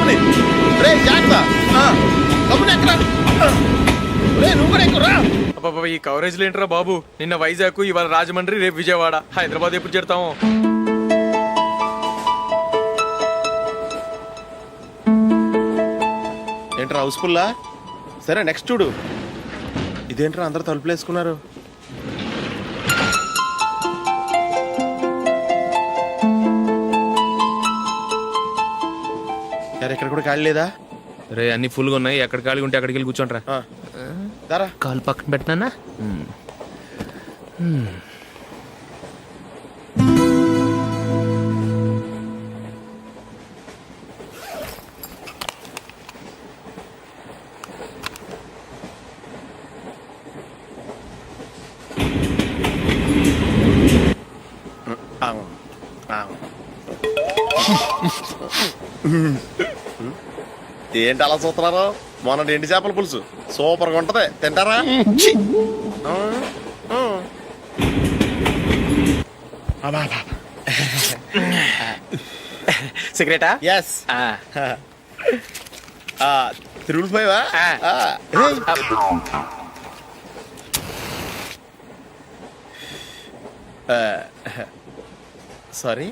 Company రే జాగ్రత్త company ఎక్కడ రే నువ్వు కూడా ఎక్కురా. అబ్బా ఈ కవరేజ్ ఏంట్రా బాబు, నిన్న వైజాగ్, ఇవాళ రాజమండ్రి, రేపు విజయవాడ, హైదరాబాద్ ఎప్పుడు చేరుతాము? ఏంట్రా హౌస్ఫుల్లా? సరే నెక్స్ట్ చూడు. ఇదేంట్రా అందరు తలుపులు వేసుకున్నారు? ఇక్కడ కూడా ఖాళీ లేదా? రే అన్ని ఫుల్గా ఉన్నాయి, ఎక్కడ ఖాళీ ఉంటే అక్కడికి వెళ్ళి కూర్చోండి రా. కాలు పక్కన పెట్టినా. ఏంటి అలా చూస్తున్నారు? మొన్న ఎండి చేపల పులుసు సూపర్గా ఉంటది, తింటారా? సిగరెటా? ఎస్. తిరుగులు పోయావా? సారీ.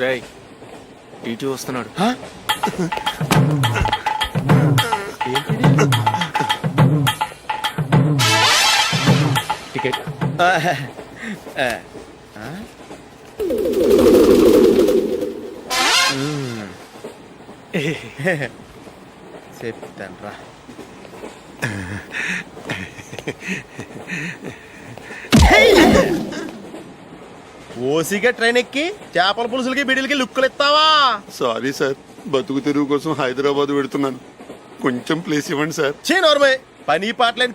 రేయ్ టీటీ వస్తున్నాడు. టికెట్. చెప్తాను రా. ఓసిగా ట్రైన్ ఎక్కి చేపల పులుసులకి బిడిలకి లుక్కులు ఇస్తావా? సారీ సార్, బతుకు తెరువు కోసం హైదరాబాద్ పెడుతున్నాను, కొంచెం ప్లేస్ ఇవ్వండి సార్. నోర్మే పని పాటలేని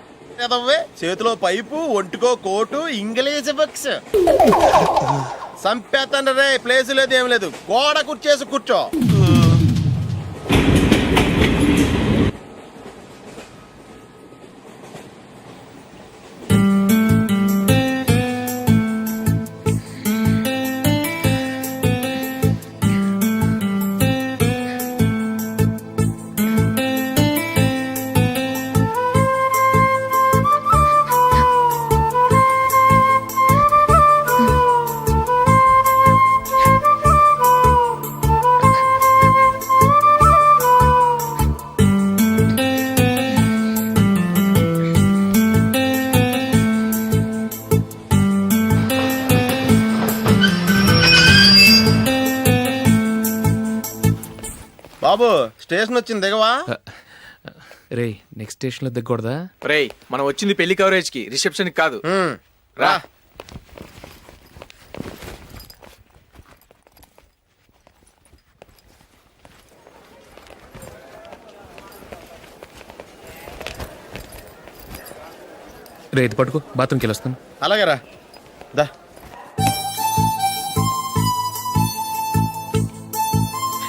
చేతిలో పైపు, ఒంటికో కోటు, ఇంగ్లీష్ బుక్స్. సంపేతండ్రి రే, ప్లేస్ లేదు ఏం లేదు, గోడ కుర్చేసి కూర్చో. బాబు స్టేషన్ వచ్చింది, దిగవా? రే నెక్స్ట్ స్టేషన్ లో దిగకూడదా? రే మనం వచ్చింది పెళ్లి కవరేజ్ కి, రిసెప్షన్ కి కాదు. రా. రే ఇది పట్టుకో, బాత్రూమ్కి వెళ్ళొస్తాను. అలాగే రా. దా.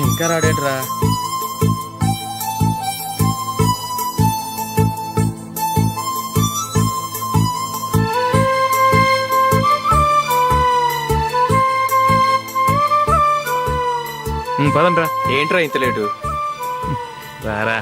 ఇంకా రాడేంట్రా? పదండ్రా. ఏంట్రా ఇంత లేటు? రారా.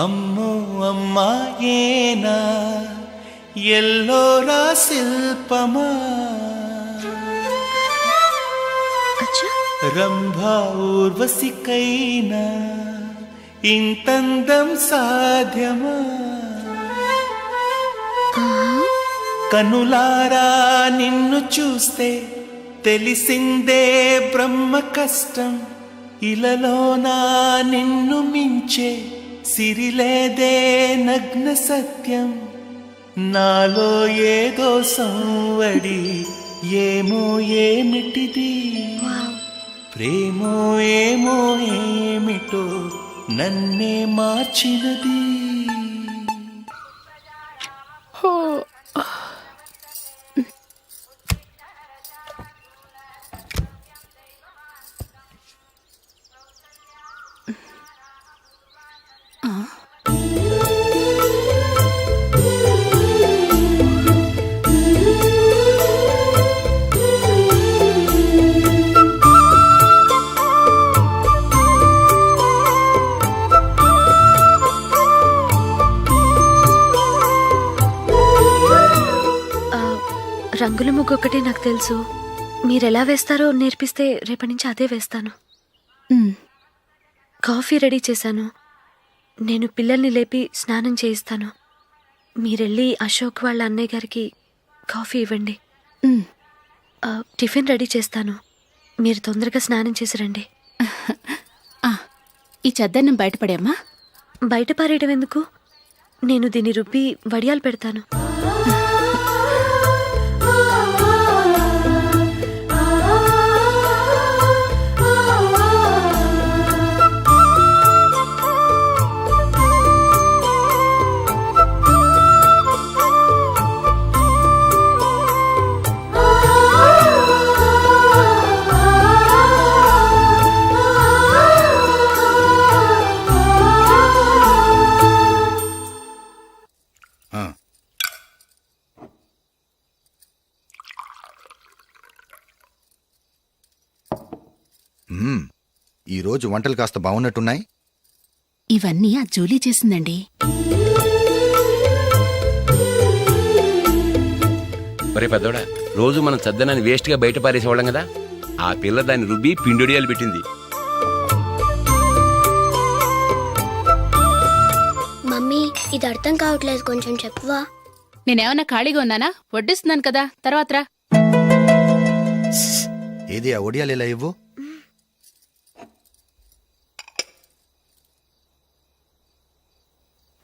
అమ్మో అమ్మాయేనా ఎల్లోరా శిల్పమా. అచ్చా రంభా ఊర్వశికైనా ఇంతందం సాధ్యమా? కనులారా నిన్ను చూస్తే తెలిసిందే బ్రహ్మ కష్టం. ఇలలోనా నిన్ను మించే సిరిలేదే నగ్న సత్యం. నాలో ఏదో సంవడి, ఏమో ఏమిటిది, ప్రేమో ఏమో ఏమిటో నన్నే మార్చినది. రంగుల ముగ్గు ఒకటే నాకు తెలుసు. మీరెలా వేస్తారో నేర్పిస్తే రేపటి నుంచి అదే వేస్తాను. కాఫీ రెడీ చేశాను. నేను పిల్లల్ని లేపి స్నానం చేయిస్తాను. మీరెళ్ళి అశోక్ వాళ్ళ అన్నయ్య గారికి కాఫీ ఇవ్వండి. టిఫిన్ రెడీ చేస్తాను. మీరు తొందరగా స్నానం చేసి రండి. ఈ చెద్దన్నం బయటపడేమ్మా. బయట పారేయడం ఎందుకు? నేను దీన్ని రుబ్బి వడియాలు పెడతాను. ఈరోజు వంటలు కాస్త బాగున్నట్టున్నాయి. ఇవన్నీ ఆ జూలీ చేసిందండి. ఒరే పెద్దోడా, రోజు మనం చద్దనాన్ని వేస్ట్ గా బయట పారేసేవాళ్ళం కదా, ఆ పిల్ల దాన్ని రుబ్బి పిండొడియాలు పెట్టింది. మమ్మీ ఇది అర్థం కావట్లేదు, కొంచెం చెప్పువా. నేనేమన్నా ఖాళీగా ఉన్నానా? వడ్డిస్తున్నాను కదా, తర్వాత రా. ఏది ఆ ఒడియాలు ఇలా ఇవ్వు.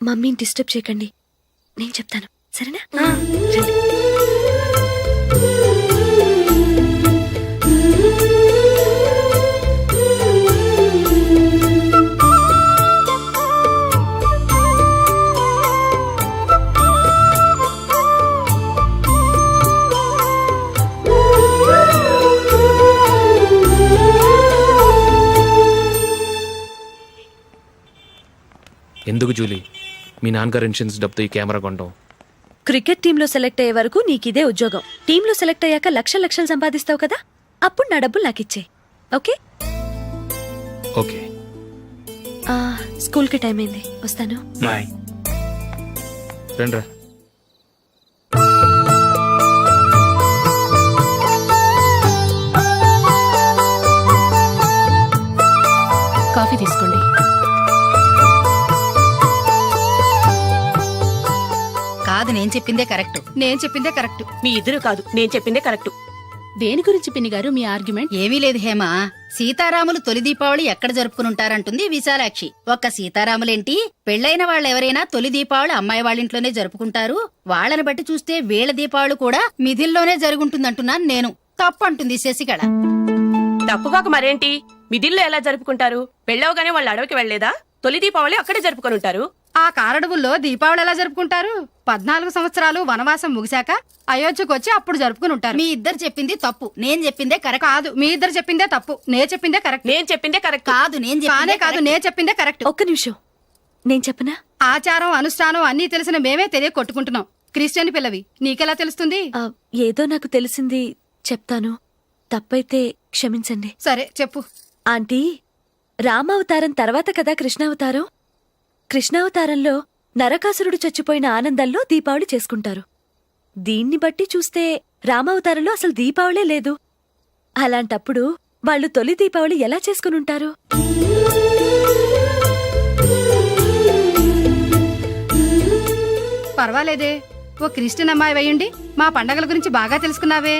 మమ్మీని డిస్టర్బ్ చేయకండి, నేను చెప్తాను, సరేనా? రండి. ఎందుకు జూలీ మీ నాన్నగారు ఇన్సూరెన్స్ డబ్బుతో ఈ కెమెరా కొనడం? క్రికెట్ టీంలో సెలెక్ట్ అయ్యే వరకు నీకిదే ఉద్యోగం. టీంలో సెలెక్ట్ అయ్యాక లక్షలు సంపాదిస్తావు కదా, అప్పుడు నా డబ్బులు నాకు ఇచ్చే. ఓకే? ఓకే. స్కూల్కి టైం అయింది, వస్తాను. బాయ్. రండ్రా. కాఫీ తీసుకోండి. కాదు, నేను చెప్పిందే కరెక్ట్. నేను చెప్పిందే కరెక్ట్. మీ ఇద్దరు కాదు, నేను చెప్పిందే కరెక్ట్. దేని గురించి పిన్ని గారు మీ ఆర్గ్యుమెంట్? ఏమీ లేదు హేమ. సీతారాములు తొలి దీపావళి ఎక్కడ జరుపుకుంటారంటుంది విశాలాక్షి. ఒక్క సీతారాములేంటి, పెళ్లైన వాళ్ళెవరైనా తొలి దీపావళి అమ్మాయి వాళ్ళింట్లోనే జరుపుకుంటారు. వాళ్ళని బట్టి చూస్తే వీళ్ళ దీపావళి కూడా మిథిల్లోనే జరుగుంటుందంటున్నాను నేను. తప్పు అంటుంది శశికళ. తప్పుగాక మరేంటి, మిథిల్లో ఎలా జరుపుకుంటారు? పెళ్ళవగానే వాళ్ళు అడవికి వెళ్లేదా? తొలి దీపావళి అక్కడే జరుపుకొని ఉంటారు. ఆ కారడవుల్లో దీపావళి ఎలా జరుపుకుంటారు? 14 సంవత్సరాలు వనవాసం ముగిశాక అయోధ్యకు వచ్చి అప్పుడు జరుపుకుని ఉంటారు. మీ ఇద్దరు చెప్పింది తప్పు, నేను చెప్పిందే కరెక్ట్. కాదు, మీ ఇద్దరు చెప్పిందే తప్పు, నేను చెప్పిందే కరెక్ట్. నేను చెప్పిందే కరెక్ట్. కాదు, నేను చెప్పిందే కరెక్ట్. ఒక్క నిమిషం, నేను చెప్పనా? ఆచారం అనుష్ఠానం అన్నీ తెలిసిన మేమే తెలియ కొట్టుకుంటున్నాం. క్రిస్టియన్ పిల్లవి, నీకెలా తెలుస్తుంది? ఏదో నాకు తెలిసింది చెప్తాను, తప్పైతే క్షమించండి. సరే చెప్పు. ఆంటీ, రామావతారం తర్వాత కదా కృష్ణావతారం. కృష్ణావతారంలో నరకాసురుడు చచ్చిపోయిన ఆనందంలో దీపావళి చేసుకుంటారు. దీన్ని బట్టి చూస్తే రామావతారంలో అసలు దీపావళే లేదు. అలాంటప్పుడు వాళ్ళు తొలి దీపావళి ఎలా చేసుకుని ఉంటారు? పర్వాలేదే, ఓ క్రిస్టియన్ అమ్మాయి అయ్యుండి మా పండగల గురించి బాగా తెలుసుకున్నావే.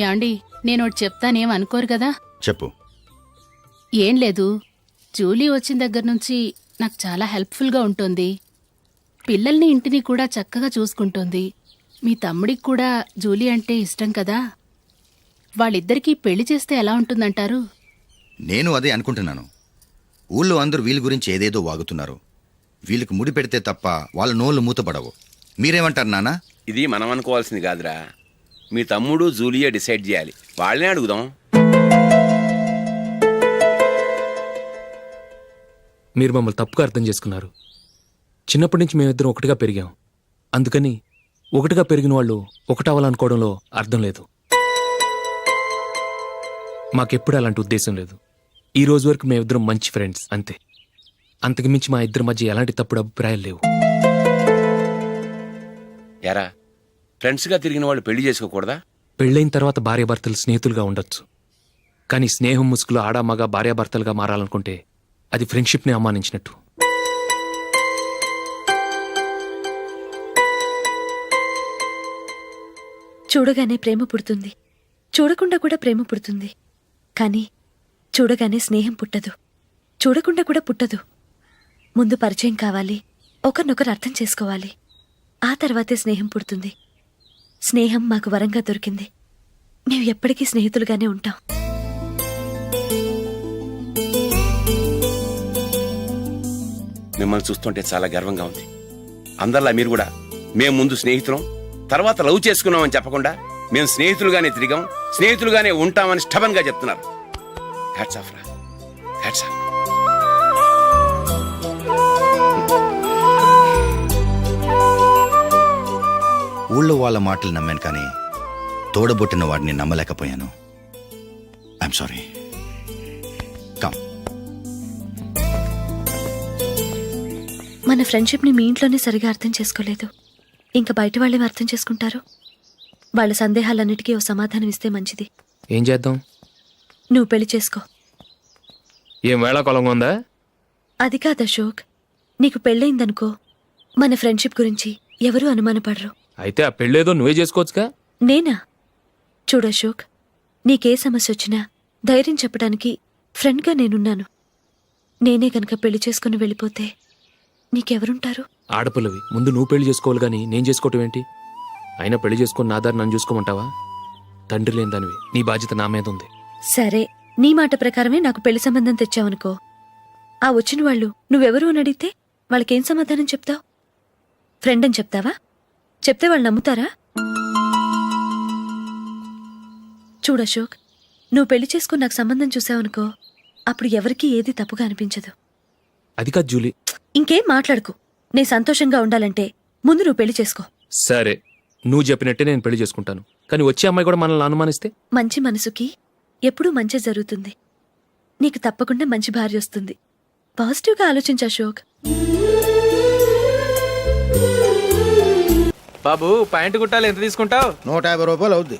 యాండి నేనోటి చెప్తానేం అనుకోరు కదా? చెప్పు. ఏం లేదు, జూలీ వచ్చిన దగ్గర నుంచి నాకు చాలా హెల్ప్ఫుల్గా ఉంటుంది. పిల్లల్ని ఇంటిని కూడా చక్కగా చూసుకుంటుంది. మీ తమ్ముడికి కూడా జూలీ అంటే ఇష్టం కదా. వాళ్ళిద్దరికీ పెళ్లి చేస్తే ఎలా ఉంటుందంటారు? నేను అదే అనుకుంటున్నాను. ఊళ్ళో అందరూ వీళ్ళ గురించి ఏదేదో వాగుతున్నారు. వీళ్ళకి ముడి పెడితే తప్ప వాళ్ళ నోళ్ళు మూతపడవు. మీరేమంటారు నాన్న? ఇది మనం అనుకోవాల్సింది కాదురా, మీ తమ్ముడు జూలియా డిసైడ్ చేయాలి. వాళ్ళనే అడుగుదాం. మీరు మమ్మల్ని తప్పుగా అర్థం చేసుకున్నారు. చిన్నప్పటి నుంచి మేమిద్దరం ఒకటిగా పెరిగాం. అందుకని ఒకటిగా పెరిగిన వాళ్ళు ఒకటవ్వాలనుకోవడంలో అర్థం లేదు. మాకెప్పుడు అలాంటి ఉద్దేశం లేదు. ఈ రోజు వరకు మేమిద్దరం మంచి ఫ్రెండ్స్ అంతే. అంతకుమించి మా ఇద్దరి మధ్య ఎలాంటి తప్పుడు అభిప్రాయాలు లేవు. ఎరా, ఫ్రెండ్స్గా తిరిగిన వాళ్ళు పెళ్లి చేసుకోకూడదా? పెళ్ళైన తర్వాత భార్యాభర్తలు స్నేహితులుగా ఉండొచ్చు. కానీ స్నేహం ముసుగులో ఆడామగ భార్యాభర్తలుగా మారాలనుకుంటే అది ఫ్రెండ్షిప్ని అవమానించినట్టు. చూడగానే ప్రేమ పుడుతుంది, చూడకుండా కూడా ప్రేమ పుడుతుంది. కానీ చూడగానే స్నేహం పుట్టదు, చూడకుండా కూడా పుట్టదు. ముందు పరిచయం కావాలి, ఒకరినొకరు అర్థం చేసుకోవాలి. ఆ తర్వాతే స్నేహం పుడుతుంది. స్నేహం మాకు వరంగా దొరికింది. మేము ఎప్పటికీ స్నేహితులుగానే ఉంటాం. మిమ్మల్ని చూస్తుంటే చాలా గర్వంగా ఉంది. అందరిలా మీరు కూడా మేము ముందు స్నేహితులం, తర్వాత లవ్ చేసుకున్నామని చెప్పకుండా మేము స్నేహితులుగానే తిరిగాం, స్నేహితులుగానే ఉంటామని స్టబన్ గా చెప్తున్నారు. హ్యాట్స్ ఆఫ్ రా, హ్యాట్స్ ఆఫ్. ఊళ్ళో వాళ్ళ మాటలు నమ్మాను, కానీ తోడబుట్టిన వాడిని నమ్మలేకపోయాను. I'm sorry. కమ్. మన ఫ్రెండ్షిప్ని మీ ఇంట్లోనే సరిగా అర్థం చేసుకోలేదు, ఇంకా బయట వాళ్ళేమి అర్థం చేసుకుంటారు? వాళ్ళ సందేహాలన్నిటికీ ఓ సమాధానం ఇస్తే మంచిది. ఏం చేద్దాం? నువ్వు పెళ్లి చేసుకో. ఏం వేళ కొలంగా ఉందా? అది కాదు అశోక్, నీకు పెళ్ళయిందనుకో, మన ఫ్రెండ్షిప్ గురించి ఎవరూ అనుమానపడరు. అయితే ఆ పెళ్ళేదో నువ్వే చేసుకోవచ్చుగా. నేనా? చూడు అశోక్, నీకే సమస్య వచ్చినా ధైర్యం చెప్పడానికి ఫ్రెండ్గా నేనున్నాను. నేనే గనక పెళ్లి చేసుకుని వెళ్ళిపోతే నీకెవరుంటారు? ఆడపిల్లవి, ముందు నువ్వు పెళ్లి చేసుకోవాలి కానీ నేను చేసుకోవటం ఏంటి? అయినా పెళ్లి చేసుకుని నా దారి నన్ను చూసుకోమంటావా? తండ్రి లేని దానివి, నీ బాధ్యత నా మీద ఉంది. సరే, నీ మాట ప్రకారమే నాకు పెళ్లి సంబంధం తెచ్చావనుకో, ఆ వచ్చిన వాళ్ళు నువ్వెవరు అని అడిగితే వాళ్ళకేం సమాధానం చెప్తావు? ఫ్రెండ్ అని చెప్తావా? చెప్తే వాళ్ళు నమ్ముతారా? చూడు అశోక్, నువ్వు పెళ్లి చేసుకుని నాకు సంబంధం చూసావనుకో, అప్పుడు ఎవరికీ ఏది తప్పుగా అనిపించదు. అది కాదు జూలీ. ఇంకేం మాట్లాడుకు. నేను సంతోషంగా ఉండాలంటే ముందు నువ్వు పెళ్లి చేసుకో. సరే, నువ్వు చెప్పినట్టే నేను పెళ్లి చేసుకుంటాను. కానీ వచ్చే అమ్మాయి కూడా మనల్ని అనుమానిస్తే? మంచి మనసుకి ఎప్పుడూ మంచి జరుగుతుంది. నీకు తప్పకుండా మంచి భార్య వస్తుంది. పాజిటివ్గా ఆలోచించు అశోక్. బాబు, ప్యాంటు కుట్టాలి, ఎంత తీసుకుంటావు? 150 రూపాయలు అవుద్ది.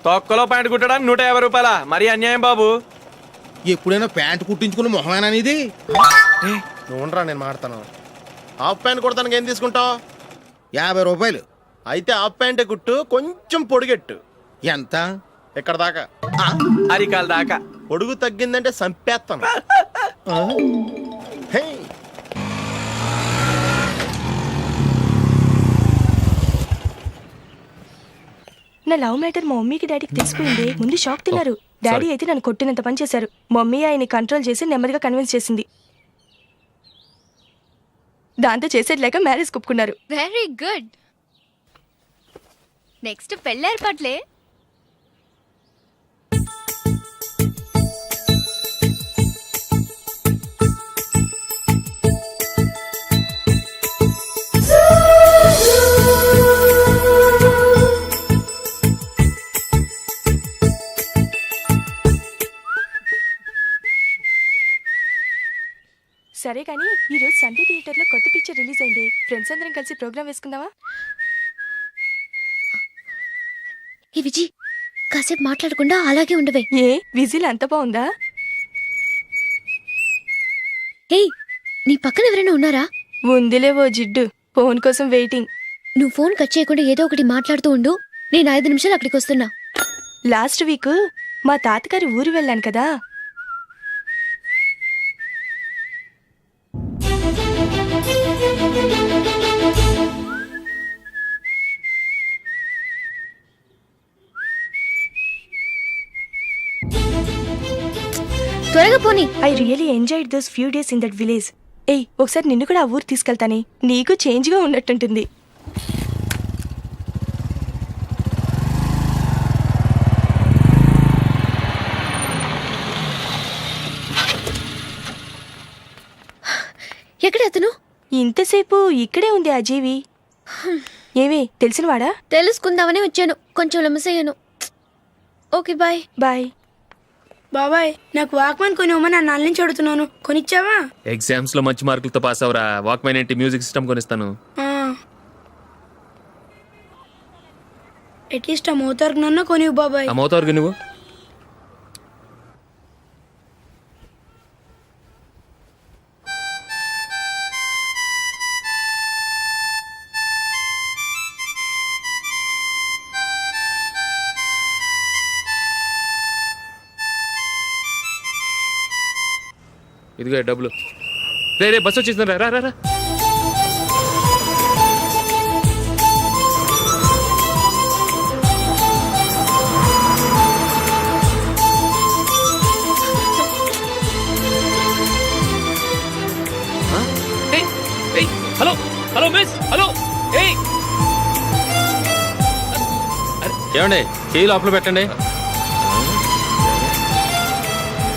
తొక్కలో ప్యాంటు కుట్టడానికి 150 రూపాయలా? మరీ అన్యాయం బాబు. ఎప్పుడైనా ప్యాంటు కుట్టించుకుని మొహమేనా ఇది? నువ్వురా, నేను మాడతాను. హాఫ్ ప్యాంట్ కుడతానికి ఏం తీసుకుంటావు? 50 రూపాయలు. అయితే హాఫ్ ప్యాంటే కుట్టు, కొంచెం పొడిగెట్టు. ఎంత? ఇక్కడ దాకా, అరికాల దాకా. పొడుగు తగ్గిందంటే సంపేస్తాను. హే, నా లవ్ మ్యాటర్ మా మమ్మీకి డాడీకి తెలిసిపోయింది. ముందు షాక్ తిన్నారు. డాడీ అయితే నన్ను కొట్టినంత పని చేశారు. మమ్మీ ఆయన్ని కంట్రోల్ చేసి నెమ్మదిగా కన్విన్స్ చేసింది. దాంతో చేసేది లేక మ్యారేజ్ ఒప్పుకున్నారు. Very good. నెక్స్ట్ పెళ్లి ఏర్పాట్లే. సరే కానీ ఈ రోజు సండే థియేటర్ లో కొత్త పిక్చర్ రిలీజ్ అయింది. ఫ్రెండ్స్ అందరం కలిసి ప్రోగ్రామ్ వేసుకుందామా? ఏ విజి, కాసేపు మాట్లాడకుండా అలాగే ఉండవే. ఏ విజిల్ అంత బాగుందా? ఏయ్, నీ పక్కన ఎవరైనా ఉన్నారా? ఉందిలే ఓ జిడ్డు, ఫోన్ కోసం వెయిటింగ్. నువ్వు ఫోన్ కట్ చేయకుండా ఏదో ఒకటి మాట్లాడుతూ ఉండు. నేను 5 నిమిషాలు అక్కడికి వస్తున్నా. లాస్ట్ వీక్ మా తాతగారి ఊరు వెళ్ళాను కదా. త్వరగా పోనీ. I really enjoyed those few days in that village. ఏయ్, ఒకసారి నిన్ను కూడా ఆ ఊరు తీసుకెళ్తానే, నీకు చేంజ్గా ఉన్నట్టుంటుంది. ఎక్కడ అతను? ఇంతసేపు ఇక్కడే ఉంది ఆ జీవి. ఏవే తెలిసినవాడా? తెలుసుకుందామని వచ్చాను, కొంచెం లెమసయ్యాను. Okay bye. బాయ్. బాబాయ్, నాకు వాక్మెన్ కొని ఇవ్వమని 4 నుంచి అడుగుతున్నాను, కొనిచ్చావా? ఎగ్జామ్స్ లో మంచి మార్కులతో పాస్ అవరా, వాక్మెన్ ఏంటి మ్యూజిక్ సిస్టమ్ కొనిస్తాను. అట్లీస్ట్ ఆ మోతార్కు నన్న కొనివ్వు బాబాయ్. ఆ మోతారుగా నువ్వు ఇదిగో డబ్బులు. రే రే బస్ వచ్చేసింది, రా రా రా. Hello hello miss, hello. ఏమండి చేయి లోపల పెట్టండి.